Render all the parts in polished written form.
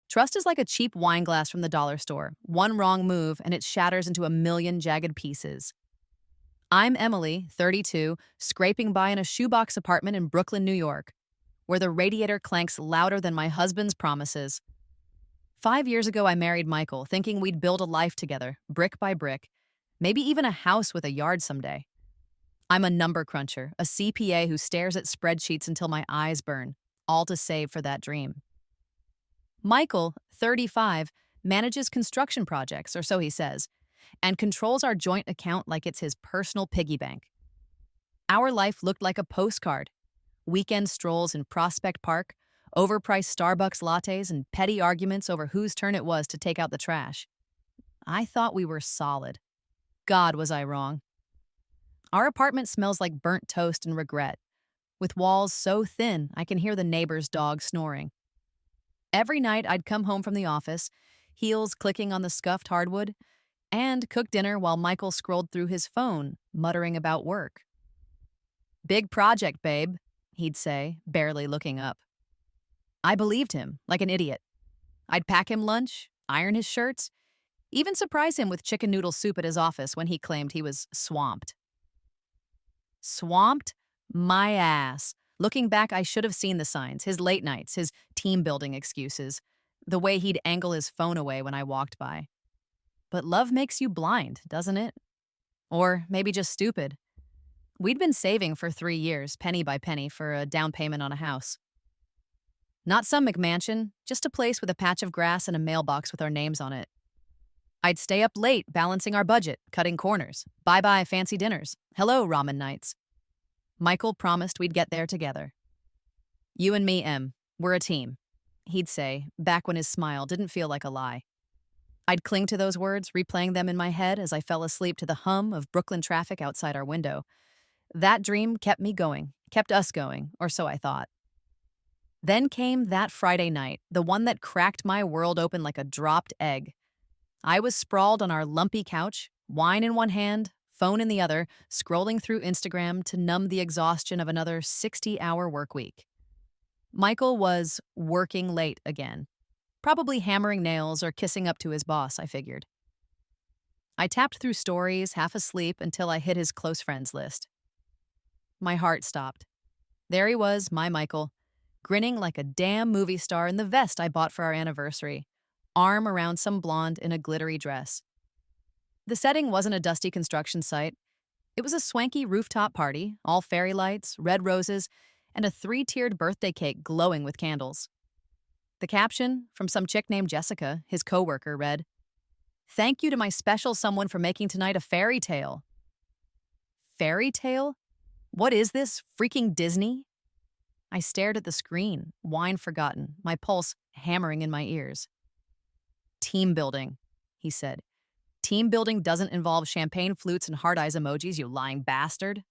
Trust is like a cheap wine glass from the dollar store. One wrong move, and it shatters into a million jagged pieces. I'm Emily, 32, scraping by in a shoebox apartment in Brooklyn, New York, where the radiator clanks louder than my husband's promises. 5 years ago, I married Michael, thinking we'd build a life together, brick by brick, maybe even a house with a yard someday. I'm a number cruncher, a CPA who stares at spreadsheets until my eyes burn, all to save for that dream. Michael, 35, manages construction projects, or so he says, and controls our joint account like it's his personal piggy bank. Our life looked like a postcard: weekend strolls in Prospect Park, overpriced Starbucks lattes, and petty arguments over whose turn it was to take out the trash. I thought we were solid. God, was I wrong. Our apartment smells like burnt toast and regret, with walls so thin I can hear the neighbor's dog snoring. Every night I'd come home from the office, heels clicking on the scuffed hardwood, and cook dinner while Michael scrolled through his phone, muttering about work. "Big project, babe," he'd say, barely looking up. I believed him, like an idiot. I'd pack him lunch, iron his shirts, even surprise him with chicken noodle soup at his office when he claimed he was swamped. Swamped? My ass. Looking back, I should have seen the signs: his late nights, his team-building excuses, the way he'd angle his phone away when I walked by. But love makes you blind, doesn't it? Or maybe just stupid. We'd been saving for 3 years, penny by penny, for a down payment on a house. Not some McMansion, just a place with a patch of grass and a mailbox with our names on it. I'd stay up late, balancing our budget, cutting corners. Bye-bye fancy dinners. Hello ramen nights. Michael promised we'd get there together. "You and me, Em, we're a team," he'd say, back when his smile didn't feel like a lie. I'd cling to those words, replaying them in my head as I fell asleep to the hum of Brooklyn traffic outside our window. That dream kept me going, kept us going, or so I thought. Then came that Friday night, the one that cracked my world open like a dropped egg. I was sprawled on our lumpy couch, wine in one hand, phone in the other, scrolling through Instagram to numb the exhaustion of another 60-hour work week. Michael was working late again, probably hammering nails or kissing up to his boss, I figured. I tapped through stories, half asleep, until I hit his close friends list. My heart stopped. There he was, my Michael, grinning like a damn movie star in the vest I bought for our anniversary, arm around some blonde in a glittery dress. The setting wasn't a dusty construction site. It was a swanky rooftop party, all fairy lights, red roses, and a 3-tiered birthday cake glowing with candles. The caption, from some chick named Jessica, his coworker, read, "Thank you to my special someone for making tonight a fairy tale." Fairy tale? What is this, freaking Disney? I stared at the screen, wine forgotten, my pulse hammering in my ears. "Team building," he said. "Team building doesn't involve champagne flutes and heart eyes emojis, you lying bastard."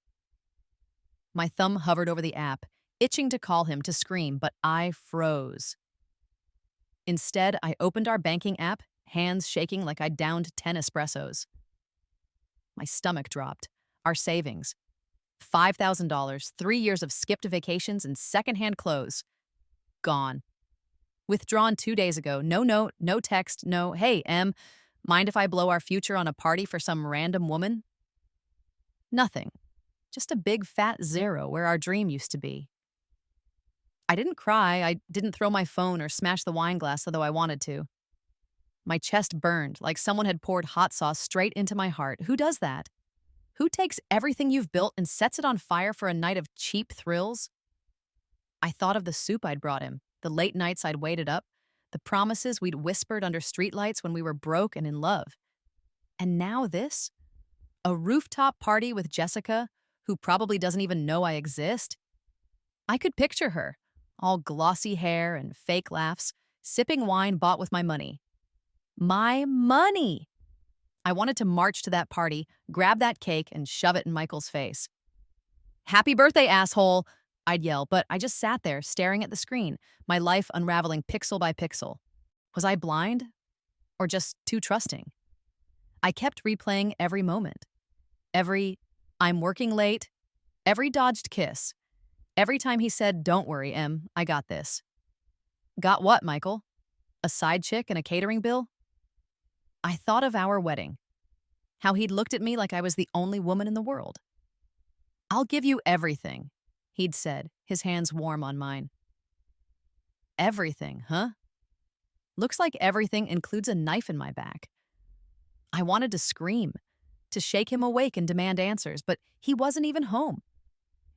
My thumb hovered over the app, itching to call him, to scream, but I froze. Instead, I opened our banking app, hands shaking like I'd downed 10 espressos. My stomach dropped. Our savings. $5,000, 3 years of skipped vacations and secondhand clothes. Gone. Withdrawn 2 days ago. No note, no text, no, "Hey, Em, mind if I blow our future on a party for some random woman?" Nothing. Just a big fat zero where our dream used to be. I didn't cry, I didn't throw my phone or smash the wine glass, although I wanted to. My chest burned like someone had poured hot sauce straight into my heart. Who does that? Who takes everything you've built and sets it on fire for a night of cheap thrills? I thought of the soup I'd brought him, the late nights I'd waited up, the promises we'd whispered under streetlights when we were broke and in love. And now this? A rooftop party with Jessica, who probably doesn't even know I exist? I could picture her, all glossy hair and fake laughs, sipping wine bought with my money. My money! I wanted to march to that party, grab that cake, and shove it in Michael's face. "Happy birthday, asshole!" I'd yell, but I just sat there, staring at the screen, my life unraveling pixel by pixel. Was I blind? Or just too trusting? I kept replaying every moment. Every "I'm working late," every dodged kiss, every time he said, "Don't worry, Em, I got this." Got what, Michael? A side chick and a catering bill? I thought of our wedding, how he'd looked at me like I was the only woman in the world. I'll give you everything, he'd said, his hands warm on mine. Everything, huh? Looks like everything includes a knife in my back. I wanted to scream, to shake him awake and demand answers, but he wasn't even home.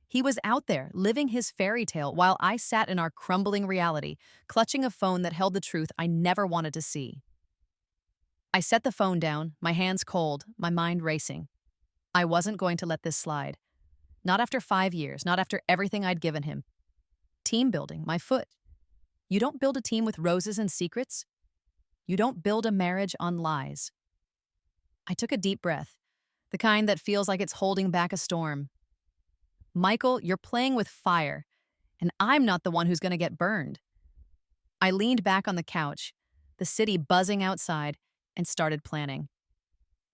He was out there, living his fairy tale, while I sat in our crumbling reality, clutching a phone that held the truth I never wanted to see. I set the phone down, my hands cold, my mind racing. I wasn't going to let this slide. Not after 5 years, not after everything I'd given him. Team building, my foot. You don't build a team with roses and secrets. You don't build a marriage on lies. I took a deep breath, the kind that feels like it's holding back a storm. Michael, you're playing with fire, and I'm not the one who's going to get burned. I leaned back on the couch, the city buzzing outside, and started planning.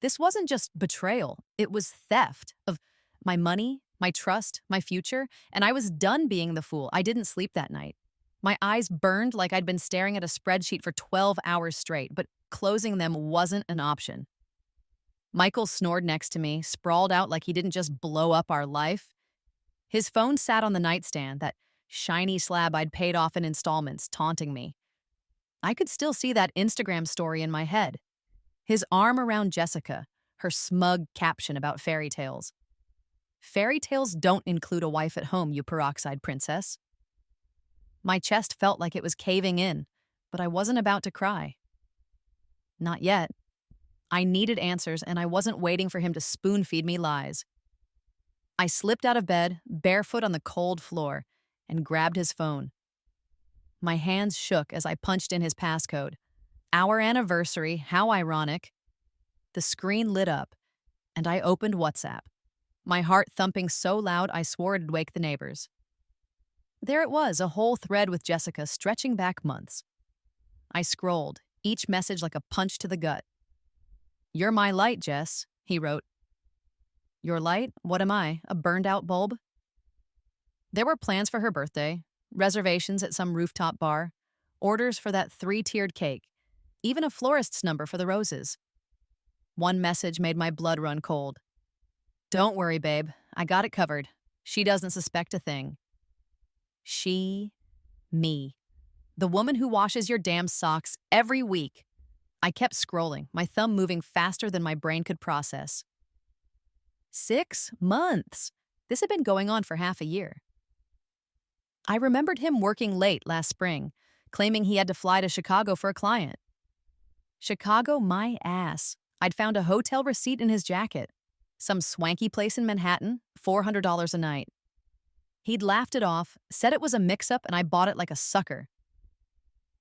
This wasn't just betrayal, it was theft of my money, my trust, my future, and I was done being the fool. I didn't sleep that night. My eyes burned like I'd been staring at a spreadsheet for 12 hours straight, but closing them wasn't an option. Michael snored next to me, sprawled out like he didn't just blow up our life. His phone sat on the nightstand, that shiny slab I'd paid off in installments, taunting me. I could still see that Instagram story in my head. His arm around Jessica, her smug caption about fairy tales. Fairy tales don't include a wife at home, you peroxide princess. My chest felt like it was caving in, but I wasn't about to cry. Not yet. I needed answers, and I wasn't waiting for him to spoon-feed me lies. I slipped out of bed, barefoot on the cold floor, and grabbed his phone. My hands shook as I punched in his passcode. Our anniversary, how ironic. The screen lit up, and I opened WhatsApp, my heart thumping so loud I swore it'd wake the neighbors. There it was, a whole thread with Jessica stretching back months. I scrolled, each message like a punch to the gut. "You're my light, Jess," he wrote. Your light? What am I, a burned-out bulb? There were plans for her birthday, reservations at some rooftop bar, orders for that 3-tiered cake, even a florist's number for the roses. One message made my blood run cold. "Don't worry, babe. I got it covered. She doesn't suspect a thing." She, me. The woman who washes your damn socks every week. I kept scrolling, my thumb moving faster than my brain could process. 6 months. This had been going on for half a year. I remembered him working late last spring, claiming he had to fly to Chicago for a client. Chicago, my ass. I'd found a hotel receipt in his jacket. Some swanky place in Manhattan, $400 a night. He'd laughed it off, said it was a mix-up, and I bought it like a sucker.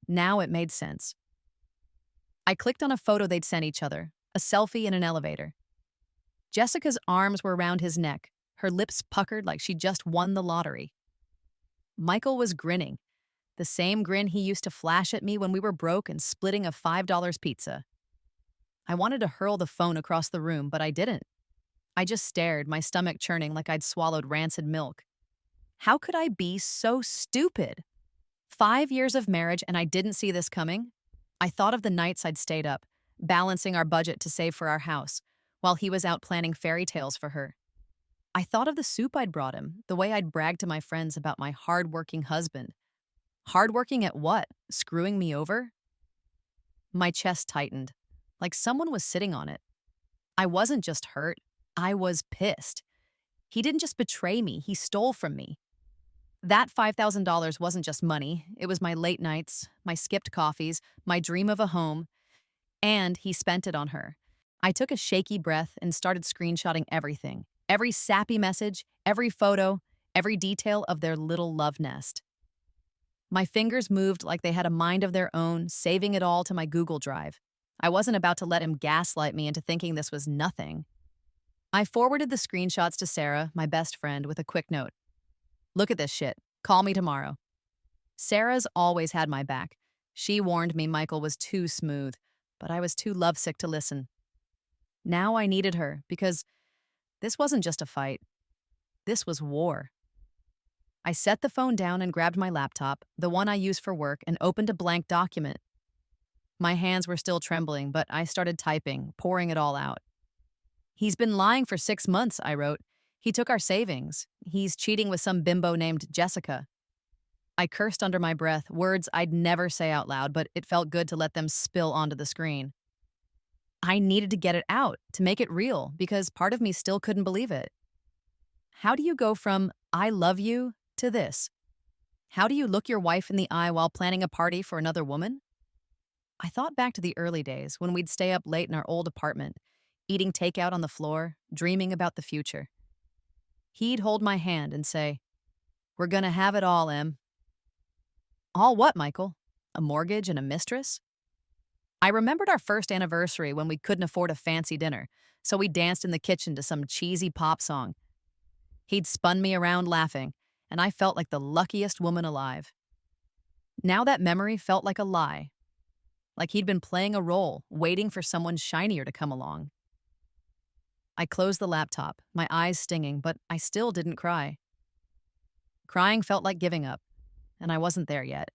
Now it made sense. I clicked on a photo they'd sent each other, a selfie in an elevator. Jessica's arms were around his neck, her lips puckered like she just won the lottery. Michael was grinning, the same grin he used to flash at me when we were broke and splitting a $5 pizza. I wanted to hurl the phone across the room, but I didn't. I just stared, my stomach churning like I'd swallowed rancid milk. How could I be so stupid? 5 years of marriage and I didn't see this coming? I thought of the nights I'd stayed up, balancing our budget to save for our house, while he was out planning fairy tales for her. I thought of the soup I'd brought him, the way I'd bragged to my friends about my hard-working husband. Hard-working at what? Screwing me over? My chest tightened, like someone was sitting on it. I wasn't just hurt, I was pissed. He didn't just betray me, he stole from me. That $5,000 wasn't just money, it was my late nights, my skipped coffees, my dream of a home, and he spent it on her. I took a shaky breath and started screenshotting everything. Every sappy message, every photo, every detail of their little love nest. My fingers moved like they had a mind of their own, saving it all to my Google Drive. I wasn't about to let him gaslight me into thinking this was nothing. I forwarded the screenshots to Sarah, my best friend, with a quick note. "Look at this shit. Call me tomorrow." Sarah's always had my back. She warned me Michael was too smooth, but I was too lovesick to listen. Now I needed her because this wasn't just a fight. This was war. I set the phone down and grabbed my laptop, the one I use for work, and opened a blank document. My hands were still trembling, but I started typing, pouring it all out. He's been lying for 6 months, I wrote. He took our savings. He's cheating with some bimbo named Jessica. I cursed under my breath, words I'd never say out loud, but it felt good to let them spill onto the screen. I needed to get it out, to make it real, because part of me still couldn't believe it. How do you go from, I love you, to this? How do you look your wife in the eye while planning a party for another woman? I thought back to the early days when we'd stay up late in our old apartment, eating takeout on the floor, dreaming about the future. He'd hold my hand and say, "We're gonna have it all, Em." All what, Michael? A mortgage and a mistress? I remembered our first anniversary when we couldn't afford a fancy dinner, so we danced in the kitchen to some cheesy pop song. He'd spun me around laughing, and I felt like the luckiest woman alive. Now that memory felt like a lie, like he'd been playing a role, waiting for someone shinier to come along. I closed the laptop, my eyes stinging, but I still didn't cry. Crying felt like giving up, and I wasn't there yet.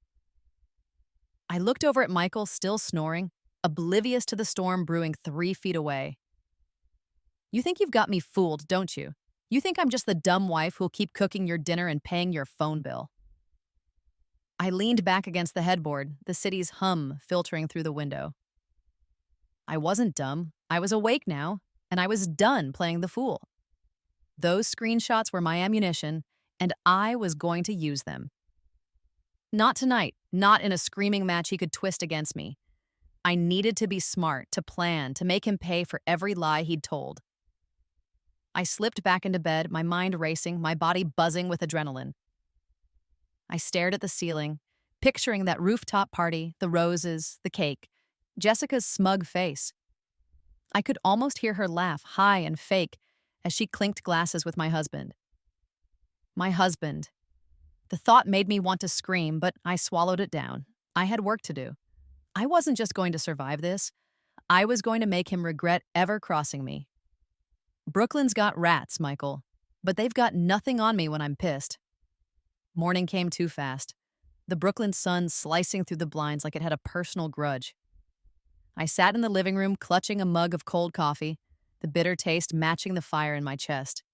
I looked over at Michael, still snoring, oblivious to the storm brewing 3 feet away. You think you've got me fooled, don't you? You think I'm just the dumb wife who'll keep cooking your dinner and paying your phone bill. I leaned back against the headboard, the city's hum filtering through the window. I wasn't dumb. I was awake now, and I was done playing the fool. Those screenshots were my ammunition, and I was going to use them. Not tonight, not in a screaming match he could twist against me. I needed to be smart, to plan, to make him pay for every lie he'd told. I slipped back into bed, my mind racing, my body buzzing with adrenaline. I stared at the ceiling, picturing that rooftop party, the roses, the cake, Jessica's smug face. I could almost hear her laugh, high and fake, as she clinked glasses with my husband. My husband. The thought made me want to scream, but I swallowed it down. I had work to do. I wasn't just going to survive this. I was going to make him regret ever crossing me. Brooklyn's got rats, Michael, but they've got nothing on me when I'm pissed. Morning came too fast, the Brooklyn sun slicing through the blinds like it had a personal grudge. I sat in the living room clutching a mug of cold coffee, the bitter taste matching the fire in my chest.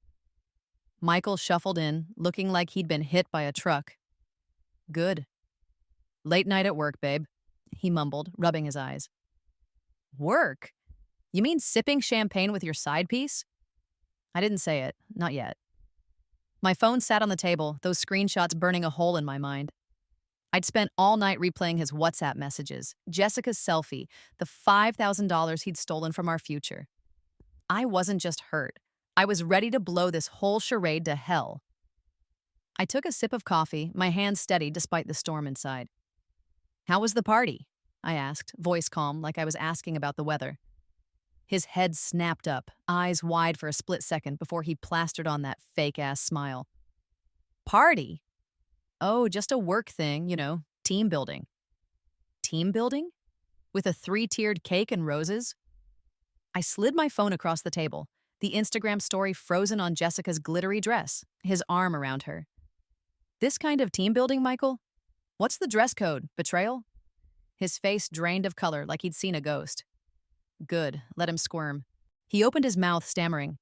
Michael shuffled in, looking like he'd been hit by a truck. Good. Late night at work, babe, he mumbled, rubbing his eyes. Work? You mean sipping champagne with your side piece? I didn't say it, not yet. My phone sat on the table, those screenshots burning a hole in my mind. I'd spent all night replaying his WhatsApp messages, Jessica's selfie, the $5,000 he'd stolen from our future. I wasn't just hurt. I was ready to blow this whole charade to hell. I took a sip of coffee, my hands steady despite the storm inside. How was the party? I asked, voice calm, like I was asking about the weather. His head snapped up, eyes wide for a split second before he plastered on that fake-ass smile. Party? Oh, just a work thing, team building. Team building? With a 3-tiered cake and roses? I slid my phone across the table, the Instagram story frozen on Jessica's glittery dress, his arm around her. This kind of team building, Michael? What's the dress code? Betrayal? His face drained of color like he'd seen a ghost. Good, let him squirm. He opened his mouth, stammering.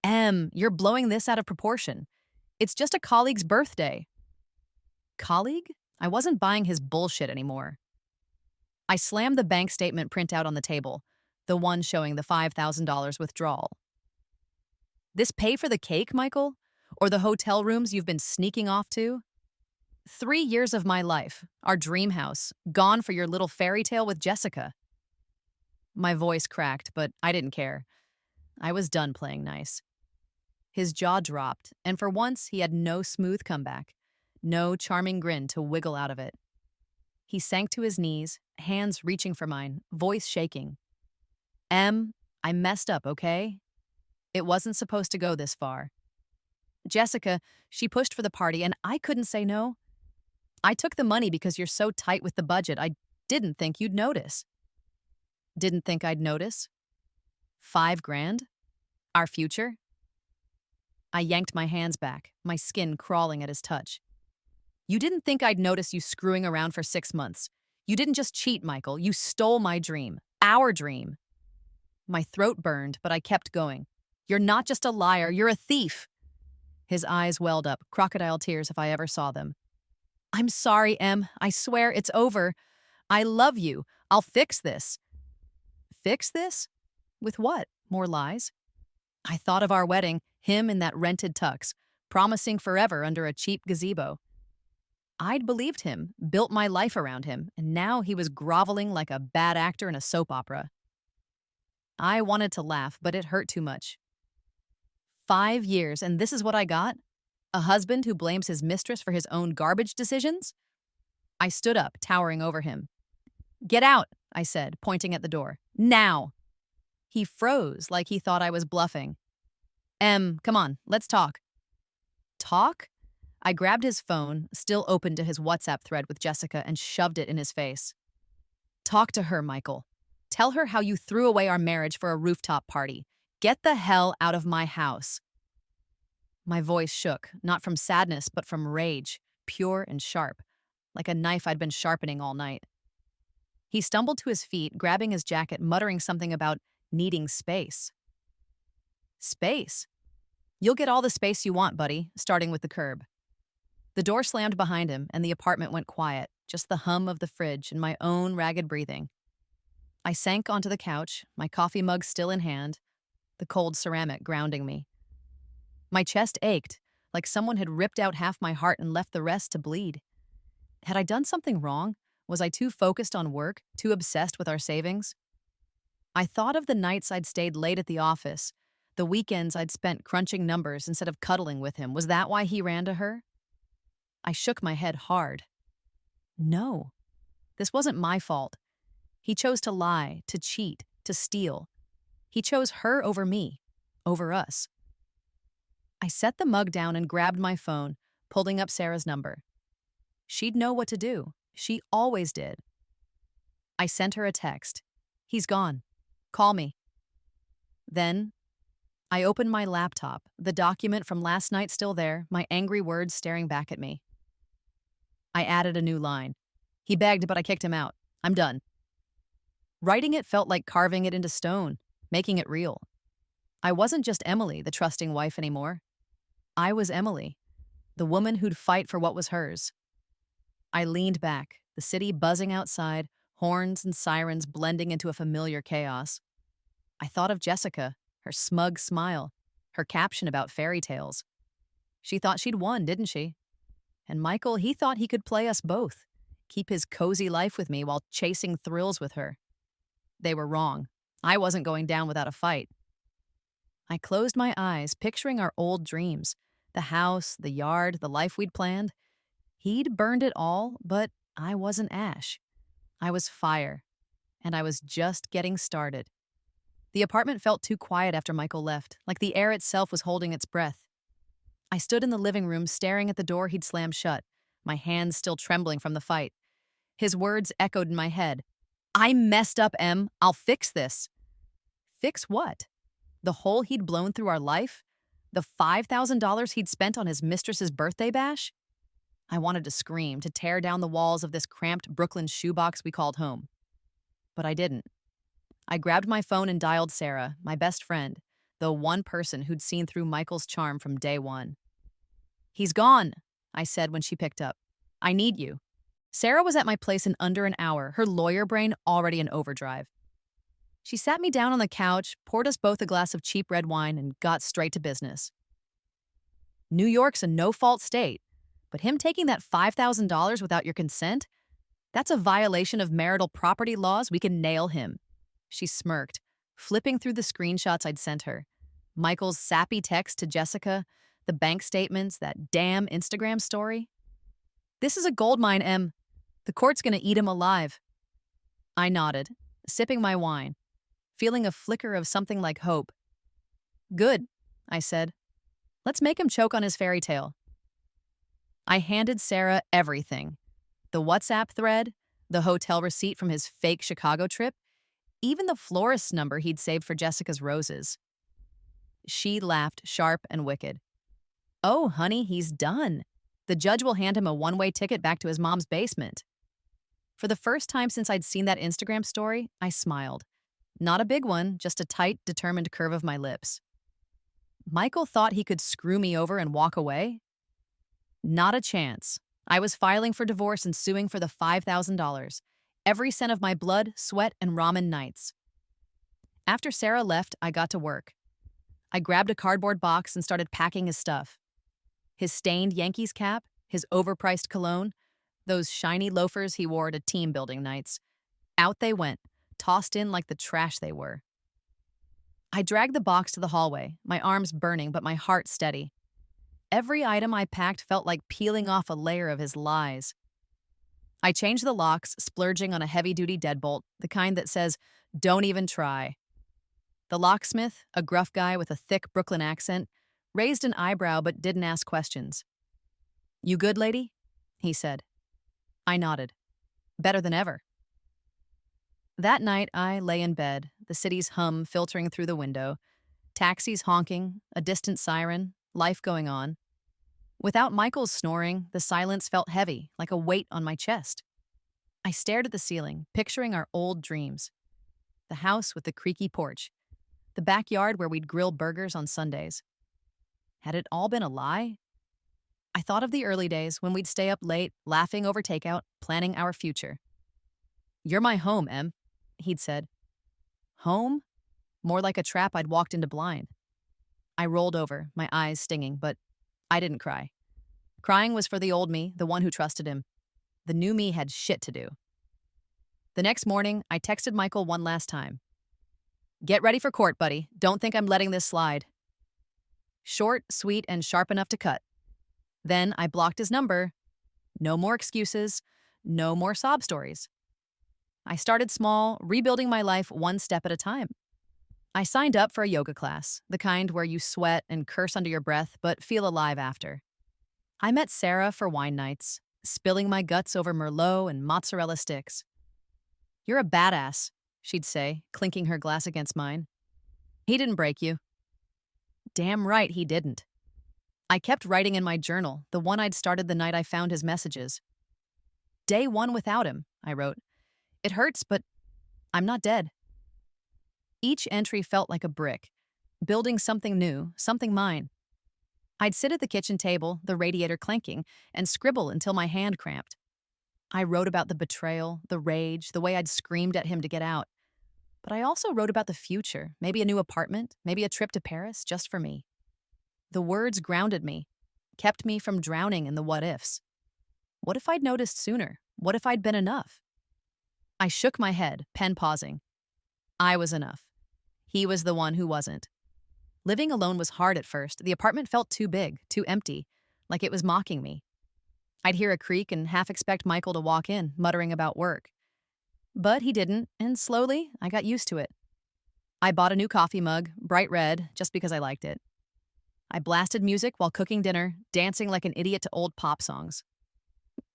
You're blowing this out of proportion. It's just a colleague's birthday. Colleague? I wasn't buying his bullshit anymore. I slammed the bank statement printout on the table, the one showing the $5,000 withdrawal. This pay for the cake, Michael? Or the hotel rooms you've been sneaking off to? 3 years of my life, our dream house, gone for your little fairy tale with Jessica. My voice cracked, but I didn't care. I was done playing nice. His jaw dropped, and for once he had no smooth comeback, no charming grin to wiggle out of it. He sank to his knees, hands reaching for mine, voice shaking. I messed up, okay? It wasn't supposed to go this far. Jessica, she pushed for the party, and I couldn't say no. I took the money because you're so tight with the budget, I didn't think you'd notice. Didn't think I'd notice? $5,000? Our future? I yanked my hands back, my skin crawling at his touch. You didn't think I'd notice you screwing around for 6 months. You didn't just cheat, Michael. You stole my dream. Our dream. My throat burned, but I kept going. You're not just a liar, you're a thief. His eyes welled up, crocodile tears if I ever saw them. I'm sorry, Em. I swear it's over. I love you. I'll fix this. Fix this? With what? More lies? I thought of our wedding, him in that rented tux, promising forever under a cheap gazebo. I'd believed him, built my life around him, and now he was groveling like a bad actor in a soap opera. I wanted to laugh, but it hurt too much. 5 years, and this is what I got? A husband who blames his mistress for his own garbage decisions? I stood up, towering over him. Get out, I said, pointing at the door. Now! He froze like he thought I was bluffing. Come on, let's talk. Talk? I grabbed his phone, still open to his WhatsApp thread with Jessica, and shoved it in his face. Talk to her, Michael. Tell her how you threw away our marriage for a rooftop party. Get the hell out of my house. My voice shook, not from sadness, but from rage, pure and sharp, like a knife I'd been sharpening all night. He stumbled to his feet, grabbing his jacket, muttering something about needing space. Space? You'll get all the space you want, buddy, starting with the curb. The door slammed behind him, and the apartment went quiet, just the hum of the fridge and my own ragged breathing. I sank onto the couch, my coffee mug still in hand, the cold ceramic grounding me. My chest ached, like someone had ripped out half my heart and left the rest to bleed. Had I done something wrong? Was I too focused on work, too obsessed with our savings? I thought of the nights I'd stayed late at the office, the weekends I'd spent crunching numbers instead of cuddling with him. Was that why he ran to her? I shook my head hard. No, this wasn't my fault. He chose to lie, to cheat, to steal. He chose her over me, over us. I set the mug down and grabbed my phone, pulling up Sarah's number. She'd know what to do. She always did. I sent her a text. He's gone. Call me. Then, I opened my laptop, the document from last night still there, my angry words staring back at me. I added a new line. He begged, but I kicked him out. I'm done. Writing it felt like carving it into stone, making it real. I wasn't just Emily, the trusting wife, anymore. I was Emily, the woman who'd fight for what was hers. I leaned back, the city buzzing outside, horns and sirens blending into a familiar chaos. I thought of Jessica, her smug smile, her caption about fairy tales. She thought she'd won, didn't she? And Michael, he thought he could play us both, keep his cozy life with me while chasing thrills with her. They were wrong. I wasn't going down without a fight. I closed my eyes, picturing our old dreams, the house, the yard, the life we'd planned. He'd burned it all, but I wasn't ash. I was fire, and I was just getting started. The apartment felt too quiet after Michael left, like the air itself was holding its breath. I stood in the living room, staring at the door he'd slammed shut, my hands still trembling from the fight. His words echoed in my head. I messed up, Em. I'll fix this. Fix what? The hole he'd blown through our life? The $5,000 he'd spent on his mistress's birthday bash? I wanted to scream, to tear down the walls of this cramped Brooklyn shoebox we called home. But I didn't. I grabbed my phone and dialed Sarah, my best friend, the one person who'd seen through Michael's charm from day one. He's gone, I said when she picked up. I need you. Sarah was at my place in under an hour, her lawyer brain already in overdrive. She sat me down on the couch, poured us both a glass of cheap red wine, and got straight to business. New York's a no-fault state, but him taking that $5,000 without your consent? That's a violation of marital property laws. We can nail him. She smirked, flipping through the screenshots I'd sent her. Michael's sappy text to Jessica, the bank statements, that damn Instagram story. This is a goldmine, Em. The court's gonna eat him alive. I nodded, sipping my wine, feeling a flicker of something like hope. Good, I said. Let's make him choke on his fairy tale. I handed Sarah everything. The WhatsApp thread, the hotel receipt from his fake Chicago trip, even the florist's number he'd saved for Jessica's roses. She laughed, sharp and wicked. Oh, honey, he's done. The judge will hand him a one-way ticket back to his mom's basement. For the first time since I'd seen that Instagram story, I smiled. Not a big one, just a tight, determined curve of my lips. Michael thought he could screw me over and walk away? Not a chance. I was filing for divorce and suing for the $5,000. Every cent of my blood, sweat, and ramen nights. After Sarah left, I got to work. I grabbed a cardboard box and started packing his stuff. His stained Yankees cap, his overpriced cologne, those shiny loafers he wore to team building nights. Out they went, tossed in like the trash they were. I dragged the box to the hallway, my arms burning but my heart steady. Every item I packed felt like peeling off a layer of his lies. I changed the locks, splurging on a heavy-duty deadbolt, the kind that says, "Don't even try." The locksmith, a gruff guy with a thick Brooklyn accent, raised an eyebrow but didn't ask questions. "You good, lady?" he said. I nodded. Better than ever. That night, I lay in bed, the city's hum filtering through the window, taxis honking, a distant siren, life going on. Without Michael's snoring, the silence felt heavy, like a weight on my chest. I stared at the ceiling, picturing our old dreams. The house with the creaky porch, the backyard where we'd grill burgers on Sundays. Had it all been a lie? I thought of the early days when we'd stay up late, laughing over takeout, planning our future. "You're my home, Em," he'd said. Home? More like a trap I'd walked into blind. I rolled over, my eyes stinging, but I didn't cry. Crying was for the old me, the one who trusted him. The new me had shit to do. The next morning, I texted Michael one last time. "Get ready for court, buddy. Don't think I'm letting this slide." Short, sweet, and sharp enough to cut. Then I blocked his number. No more excuses. No more sob stories. I started small, rebuilding my life one step at a time. I signed up for a yoga class, the kind where you sweat and curse under your breath but feel alive after. I met Sarah for wine nights, spilling my guts over Merlot and mozzarella sticks. "You're a badass," she'd say, clinking her glass against mine. "He didn't break you." Damn right he didn't. I kept writing in my journal, the one I'd started the night I found his messages. "Day one without him," I wrote. "It hurts, but I'm not dead." Each entry felt like a brick, building something new, something mine. I'd sit at the kitchen table, the radiator clanking, and scribble until my hand cramped. I wrote about the betrayal, the rage, the way I'd screamed at him to get out. But I also wrote about the future, maybe a new apartment, maybe a trip to Paris just for me. The words grounded me, kept me from drowning in the what-ifs. What if I'd noticed sooner? What if I'd been enough? I shook my head, pen pausing. I was enough. He was the one who wasn't. Living alone was hard at first. The apartment felt too big, too empty, like it was mocking me. I'd hear a creak and half expect Michael to walk in, muttering about work. But he didn't, and slowly, I got used to it. I bought a new coffee mug, bright red, just because I liked it. I blasted music while cooking dinner, dancing like an idiot to old pop songs.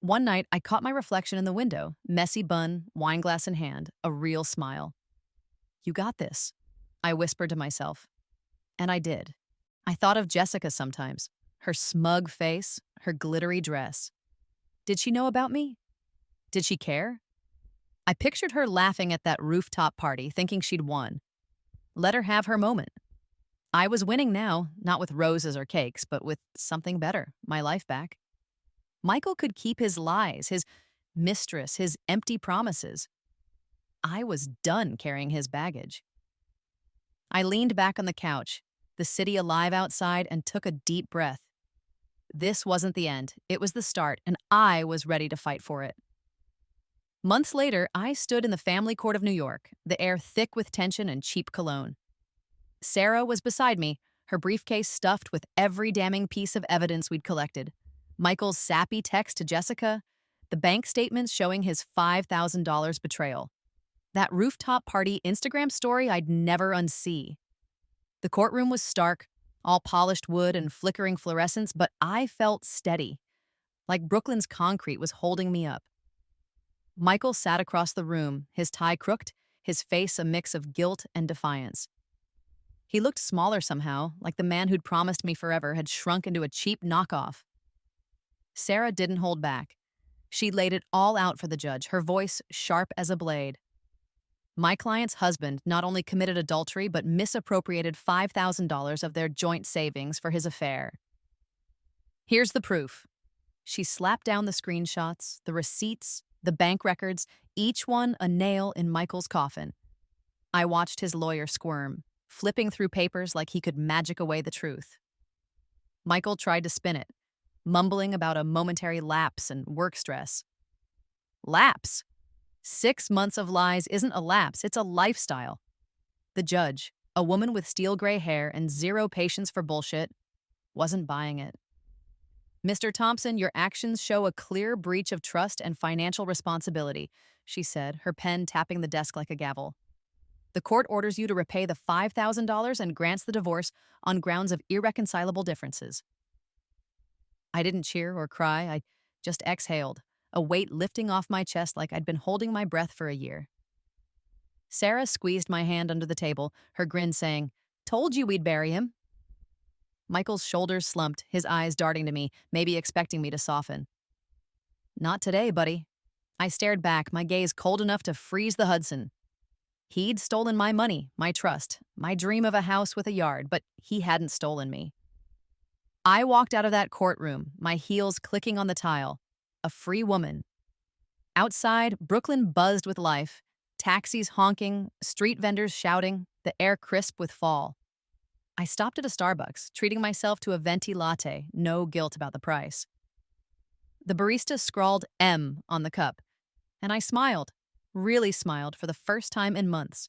One night, I caught my reflection in the window, messy bun, wine glass in hand, a real smile. "You got this," I whispered to myself. And I did. I thought of Jessica sometimes, her smug face, her glittery dress. Did she know about me? Did she care? I pictured her laughing at that rooftop party, thinking she'd won. Let her have her moment. I was winning now, not with roses or cakes, but with something better, my life back. Michael could keep his lies, his mistress, his empty promises. I was done carrying his baggage. I leaned back on the couch, the city alive outside, and took a deep breath. This wasn't the end. It was the start, and I was ready to fight for it. Months later, I stood in the family court of New York, the air thick with tension and cheap cologne. Sarah was beside me, her briefcase stuffed with every damning piece of evidence we'd collected. Michael's sappy text to Jessica, the bank statements showing his $5,000 betrayal. That rooftop party Instagram story I'd never unsee. The courtroom was stark, all polished wood and flickering fluorescence, but I felt steady, like Brooklyn's concrete was holding me up. Michael sat across the room, his tie crooked, his face a mix of guilt and defiance. He looked smaller somehow, like the man who'd promised me forever had shrunk into a cheap knockoff. Sarah didn't hold back. She laid it all out for the judge, her voice sharp as a blade. My client's husband not only committed adultery but misappropriated $5,000 of their joint savings for his affair. Here's the proof. She slapped down the screenshots, the receipts, the bank records, each one a nail in Michael's coffin. I watched his lawyer squirm, flipping through papers like he could magic away the truth. Michael tried to spin it, mumbling about a momentary lapse and work stress. Lapse? 6 months of lies isn't a lapse, it's a lifestyle. The judge, a woman with steel gray hair and zero patience for bullshit, wasn't buying it. Mr. Thompson, your actions show a clear breach of trust and financial responsibility, she said, her pen tapping the desk like a gavel. The court orders you to repay the $5,000 and grants the divorce on grounds of irreconcilable differences. I didn't cheer or cry, I just exhaled, a weight lifting off my chest like I'd been holding my breath for a year. Sarah squeezed my hand under the table, her grin saying, "Told you we'd bury him." Michael's shoulders slumped, his eyes darting to me, maybe expecting me to soften. "Not today, buddy." I stared back, my gaze cold enough to freeze the Hudson. He'd stolen my money, my trust, my dream of a house with a yard, but he hadn't stolen me. I walked out of that courtroom, my heels clicking on the tile, a free woman. Outside, Brooklyn buzzed with life, taxis honking, street vendors shouting, the air crisp with fall. I stopped at a Starbucks, treating myself to a venti latte, no guilt about the price. The barista scrawled M on the cup, and I smiled, really smiled for the first time in months.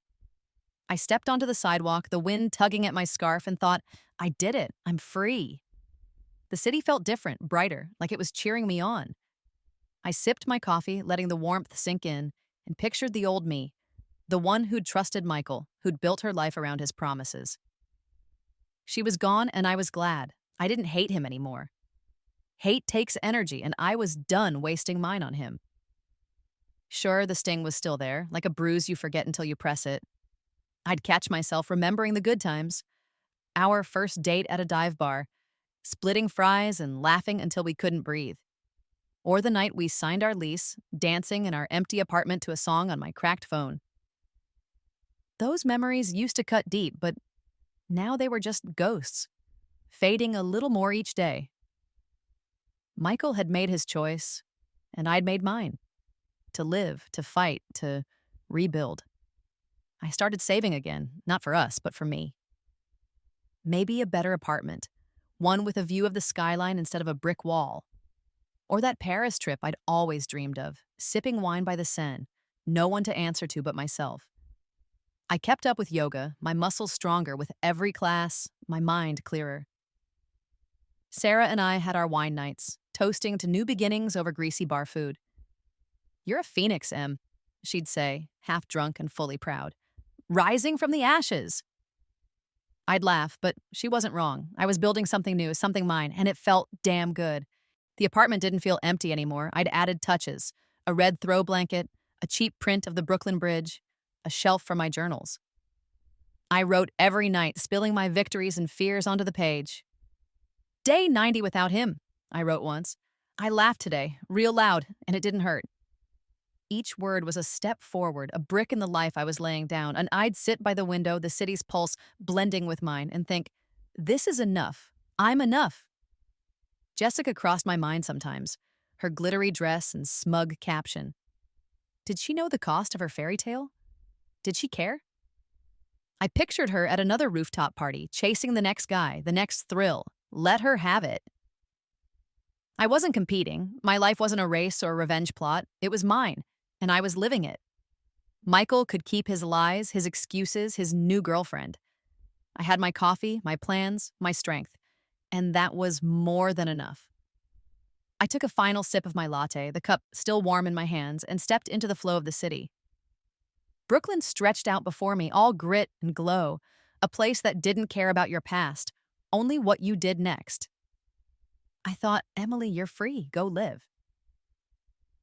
I stepped onto the sidewalk, the wind tugging at my scarf, and thought, I did it, I'm free. The city felt different, brighter, like it was cheering me on. I sipped my coffee, letting the warmth sink in, and pictured the old me, the one who'd trusted Michael, who'd built her life around his promises. She was gone, and I was glad. I didn't hate him anymore. Hate takes energy, and I was done wasting mine on him. Sure, the sting was still there, like a bruise you forget until you press it. I'd catch myself remembering the good times. Our first date at a dive bar, splitting fries and laughing until we couldn't breathe. Or the night we signed our lease, dancing in our empty apartment to a song on my cracked phone. Those memories used to cut deep, but now they were just ghosts, fading a little more each day. Michael had made his choice, and I'd made mine. To live, to fight, to rebuild. I started saving again, not for us, but for me. Maybe a better apartment, one with a view of the skyline instead of a brick wall. Or that Paris trip I'd always dreamed of, sipping wine by the Seine, no one to answer to but myself. I kept up with yoga, my muscles stronger with every class, my mind clearer. Sarah and I had our wine nights, toasting to new beginnings over greasy bar food. "You're a phoenix, Em," she'd say, half drunk and fully proud. "Rising from the ashes." I'd laugh, but she wasn't wrong. I was building something new, something mine, and it felt damn good. The apartment didn't feel empty anymore. I'd added touches, a red throw blanket, a cheap print of the Brooklyn Bridge, a shelf for my journals. I wrote every night, spilling my victories and fears onto the page. "Day 90 without him," I wrote once. "I laughed today, real loud, and it didn't hurt." Each word was a step forward, a brick in the life I was laying down, and I'd sit by the window, the city's pulse blending with mine, and think, this is enough. I'm enough. Jessica crossed my mind sometimes, her glittery dress and smug caption. Did she know the cost of her fairy tale? Did she care? I pictured her at another rooftop party, chasing the next guy, the next thrill. Let her have it. I wasn't competing. My life wasn't a race or a revenge plot. It was mine, and I was living it. Michael could keep his lies, his excuses, his new girlfriend. I had my coffee, my plans, my strength, and that was more than enough. I took a final sip of my latte, the cup still warm in my hands, and stepped into the flow of the city. Brooklyn stretched out before me, all grit and glow, a place that didn't care about your past, only what you did next. I thought, Emily, you're free. Go live.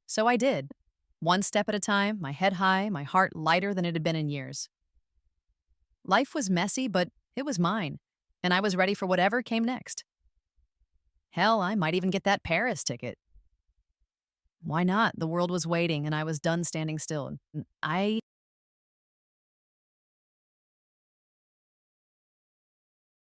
So I did. One step at a time, my head high, my heart lighter than it had been in years. Life was messy, but it was mine, and I was ready for whatever came next. Hell, I might even get that Paris ticket. Why not? The world was waiting and I was done standing still. I